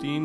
3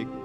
1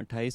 28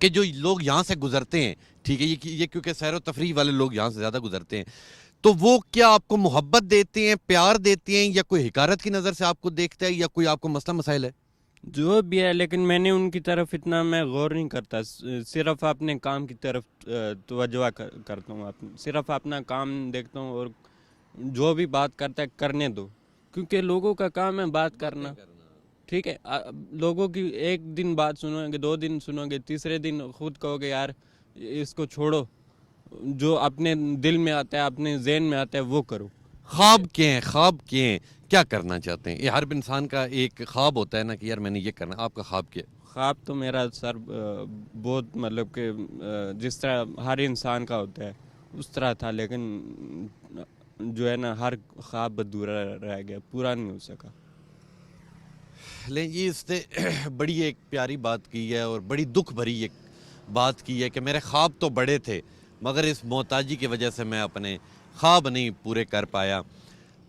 کہ جو لوگ یہاں سے گزرتے ہیں، ٹھیک ہے، یہ کیونکہ سیر و تفریح والے لوگ یہاں سے زیادہ گزرتے ہیں، تو وہ کیا آپ کو محبت دیتے ہیں، پیار دیتے ہیں، یا کوئی حقارت کی نظر سے آپ کو دیکھتا ہے، یا کوئی آپ کو مسئلہ مسائل ہے؟ جو بھی ہے، لیکن میں نے ان کی طرف اتنا میں غور نہیں کرتا، صرف اپنے کام کی طرف توجہ کرتا ہوں، صرف اپنا کام دیکھتا ہوں، اور جو بھی بات کرتا ہے کرنے دو، کیونکہ لوگوں کا کام ہے بات کرنا، ٹھیک ہے؟ لوگوں کی ایک دن بات سنو گے، 2 دن سنو گے، تیسرے دن خود کہو گے یار اس کو چھوڑو، جو اپنے دل میں آتا ہے، اپنے ذہن میں آتا ہے وہ کرو۔ خواب کے ہیں، خواب کے ہیں، کیا کرنا چاہتے ہیں؟ یہ ہر انسان کا ایک خواب ہوتا ہے نا کہ یار میں نے یہ کرنا، آپ کا خواب کیا ہے؟ خواب تو میرا سر بہت مطلب کہ جس طرح ہر انسان کا ہوتا ہے اس طرح تھا، لیکن جو ہے نا ہر خواب ادھورا رہ گیا، پورا نہیں ہو سکا۔ لیں جی، اس نے بڑی ایک پیاری بات کی ہے اور بڑی دکھ بھری ایک بات کی ہے کہ میرے خواب تو بڑے تھے مگر اس محتاجی کی وجہ سے میں اپنے خواب نہیں پورے کر پایا۔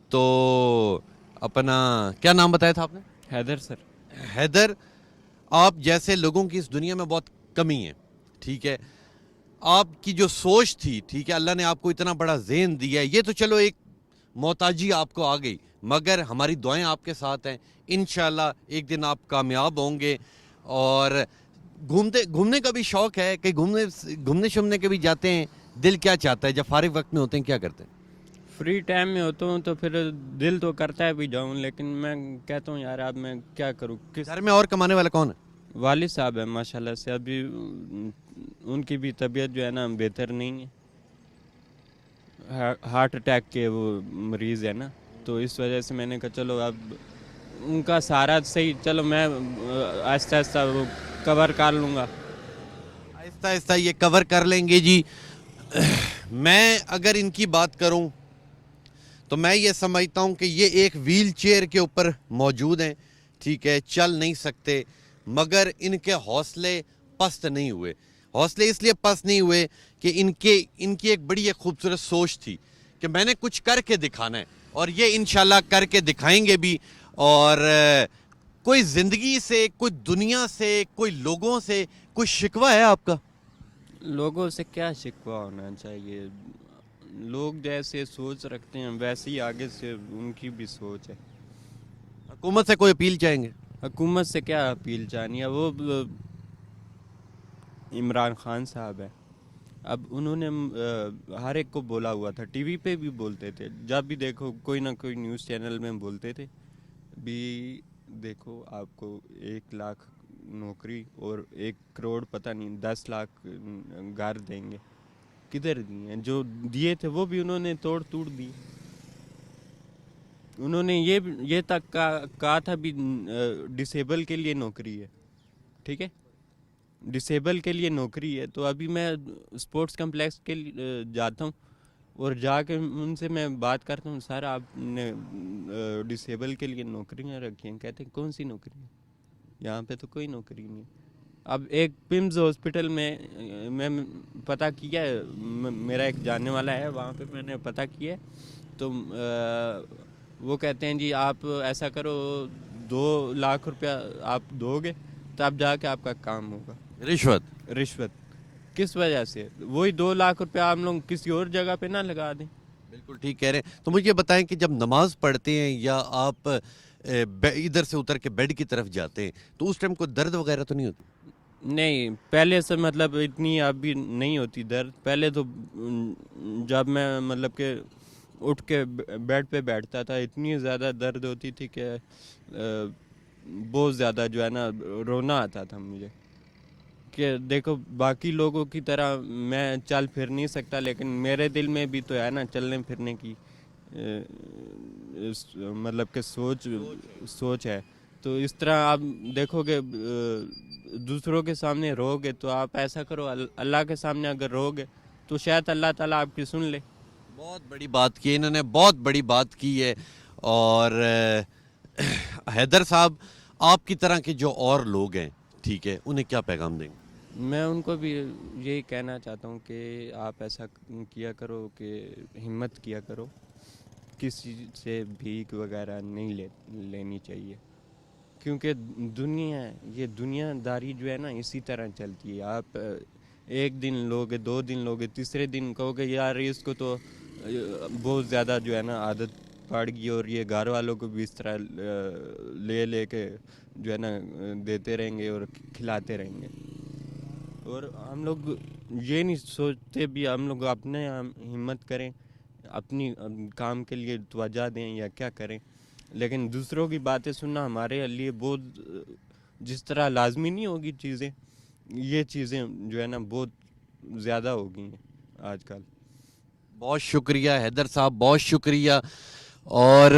تو اپنا کیا نام بتایا تھا آپ نے؟ حیدر سر۔ حیدر، آپ جیسے لوگوں کی اس دنیا میں بہت کمی ہے، ٹھیک ہے؟ آپ کی جو سوچ تھی، ٹھیک ہے، اللہ نے آپ کو اتنا بڑا ذہن دیا ہے، یہ تو چلو ایک محتاجی آپ کو آ گئی، مگر ہماری دعائیں آپ کے ساتھ ہیں، انشاءاللہ ایک دن آپ کامیاب ہوں گے۔ اور گھومنے کا بھی شوق ہے کہ گھومنے شمنے کے بھی جاتے ہیں؟ دل کیا چاہتا ہے جب فارغ وقت میں ہوتے ہیں، کیا کرتے ہیں؟ فری ٹائم میں ہوتا ہوں تو پھر دل تو کرتا ہے بھی جاؤں، لیکن میں کہتا ہوں یار اب میں کیا کروں، گھر میں اور کمانے والا کون ہے؟ والد صاحب ہیں ماشاءاللہ سے، ابھی ان کی بھی طبیعت جو ہے نا بہتر نہیں ہے، ہارٹ اٹیک کے وہ مریض ہے نا، تو اس وجہ سے میں نے کہا چلو اب ان کا سہارا صحیح، چلو میں آہستہ آہستہ وہ کور کر لوں گا۔ آہستہ آہستہ یہ کور کر لیں گے جی۔ میں اگر ان کی بات کروں تو میں یہ سمجھتا ہوں کہ یہ ایک ویل چیئر کے اوپر موجود ہیں، ٹھیک ہے، چل نہیں سکتے، مگر ان کے حوصلے پست نہیں ہوئے۔ حوصلے اس لیے پست نہیں ہوئے کہ ان کی ایک بڑی ایک خوبصورت سوچ تھی کہ میں نے کچھ کر کے دکھانا ہے، اور یہ انشاءاللہ کر کے دکھائیں گے بھی۔ اور کوئی زندگی سے، کوئی دنیا سے، کوئی لوگوں سے کوئی شکوہ ہے آپ کا؟ لوگوں سے کیا شکوہ ہونا چاہیے، لوگ جیسے سوچ رکھتے ہیں ویسے ہی آگے سے ان کی بھی سوچ ہے۔ حکومت سے کوئی اپیل چاہیں گے؟ حکومت سے کیا اپیل چاہنی ہے، وہ عمران خان صاحب ہے، اب انہوں نے ہر ایک کو بولا ہوا تھا، ٹی وی پہ بھی بولتے تھے، جب بھی دیکھو کوئی نہ کوئی نیوز چینل میں بولتے تھے بھی دیکھو آپ کو 1 لاکھ نوکری اور 1 کروڑ پتہ نہیں 10 لاکھ گھر دیں گے، کدھر دیے ہیں؟ جو دیے تھے وہ بھی انہوں نے توڑ توڑ دی۔ انہوں نے یہ تک کہا تھا بھی ڈسیبل کے لیے نوکری ہے، ٹھیک ہے، ڈسیبل کے لیے نوکری ہے، تو ابھی میں اسپورٹس کمپلیکس کے لیے جاتا ہوں اور جا کے ان سے میں بات کرتا ہوں، سر آپ نے ڈسیبل کے لیے نوکریاں رکھی ہیں، کہتے ہیں کون سی نوکری ہیں، یہاں پہ تو کوئی نوکری نہیں ہے۔ اب ایک پمز ہاسپٹل میں پتہ کیا ہے، میرا ایک جاننے والا ہے وہاں پہ، میں نے پتہ کیا ہے، تو وہ کہتے ہیں جی آپ ایسا کرو 2 لاکھ روپیہ آپ دو گے تب جا کے آپ کا کام ہوگا۔ رشوت کس وجہ سے؟ وہی 2 لاکھ روپیہ ہم لوگ کسی اور جگہ پہ نہ لگا دیں۔ بالکل ٹھیک کہہ رہے ہیں۔ تو مجھے یہ بتائیں کہ جب نماز پڑھتے ہیں یا آپ ادھر سے اتر کے بیڈ کی طرف جاتے ہیں تو اس ٹائم کوئی درد وغیرہ تو نہیں ہوتی؟ نہیں، پہلے سے مطلب اتنی ابھی نہیں ہوتی درد، پہلے تو جب میں مطلب کہ اٹھ کے بیڈ پہ بیٹھتا تھا اتنی زیادہ درد ہوتی تھی کہ بہت زیادہ جو ہے نا رونا آتا تھا مجھے، کہ دیکھو باقی لوگوں کی طرح میں چل پھر نہیں سکتا، لیکن میرے دل میں بھی تو ہے نا چلنے پھرنے کی مطلب کہ سوچ ہے، تو اس طرح آپ دیکھو گے دوسروں کے سامنے رو گے تو آپ ایسا کرو، اللہ کے سامنے اگر رو گے تو شاید اللہ تعالیٰ آپ کی سن لے۔ بہت بڑی بات کی انہوں نے، بہت بڑی بات کی ہے۔ اور حیدر صاحب، آپ کی طرح کے جو اور لوگ ہیں، ٹھیک ہے، انہیں کیا پیغام دیں گے؟ میں ان کو بھی یہی کہنا چاہتا ہوں کہ آپ ایسا کیا کرو کہ ہمت کیا کرو، کسی سے بھیک وغیرہ نہیں لینی چاہیے، کیونکہ دنیا یہ دنیا داری جو ہے نا اسی طرح چلتی ہے. آپ ایک دن لوگے, 2 دن لوگے, تیسرے دن کہو گے یار اس کو تو بہت زیادہ جو ہے نا عادت پڑ گئی, اور یہ گھر والوں کو بھی اس طرح لے کے جو ہے نا دیتے رہیں گے اور کھلاتے رہیں گے. اور ہم لوگ یہ نہیں سوچتے بھی ہم لوگ اپنے ہمت کریں, اپنی کام کے لیے توجہ دیں یا کیا کریں, لیکن دوسروں کی باتیں سننا ہمارے لیے بہت جس طرح لازمی نہیں ہوگی چیزیں, یہ چیزیں جو ہے نا بہت زیادہ ہو گئی ہیں آج کل. بہت شکریہ حیدر صاحب, بہت شکریہ. اور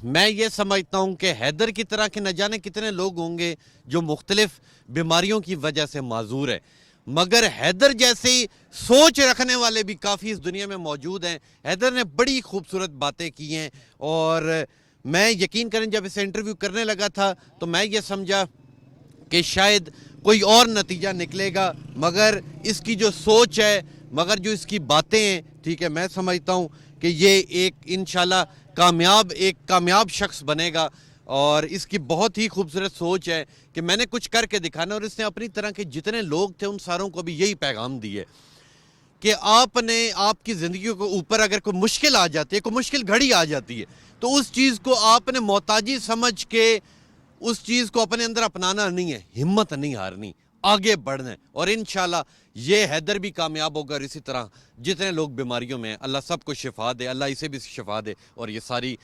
میں یہ سمجھتا ہوں کہ حیدر کی طرح کے نہ جانے کتنے لوگ ہوں گے جو مختلف بیماریوں کی وجہ سے معذور ہیں, مگر حیدر جیسی سوچ رکھنے والے بھی کافی اس دنیا میں موجود ہیں. حیدر نے بڑی خوبصورت باتیں کی ہیں, اور میں یقین کریں جب اسے انٹرویو کرنے لگا تھا تو میں یہ سمجھا کہ شاید کوئی اور نتیجہ نکلے گا, مگر اس کی جو سوچ ہے, مگر جو اس کی باتیں ہیں, ٹھیک ہے, میں سمجھتا ہوں کہ یہ ایک انشاءاللہ کامیاب شخص بنے گا. اور اس کی بہت ہی خوبصورت سوچ ہے کہ میں نے کچھ کر کے دکھانا, اور اس نے اپنی طرح کے جتنے لوگ تھے ان ساروں کو بھی یہی پیغام دیے کہ آپ نے آپ کی زندگیوں کو اوپر اگر کوئی مشکل آ جاتی ہے, کوئی مشکل گھڑی آ جاتی ہے, تو اس چیز کو آپ نے محتاجی سمجھ کے اس چیز کو اپنے اندر اپنانا نہیں ہے, ہمت نہیں ہارنی, آگے بڑھنا ہے. اور انشاءاللہ یہ حیدر بھی کامیاب ہوگا, اور اسی طرح جتنے لوگ بیماریوں میں ہیں اللہ سب کو شفا دے, اللہ اسے بھی شفا دے, اور یہ ساری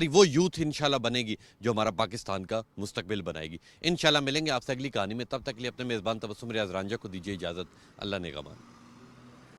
وہ یوتھ انشاءاللہ بنے گی جو ہمارا پاکستان کا مستقبل بنائے گی. انشاءاللہ ملیں گے آپ سے اگلی کہانی میں, تب تک کے لیے اپنے میزبان تبسم ریاض رانجھا کو دیجیے اجازت. اللہ نگہبان.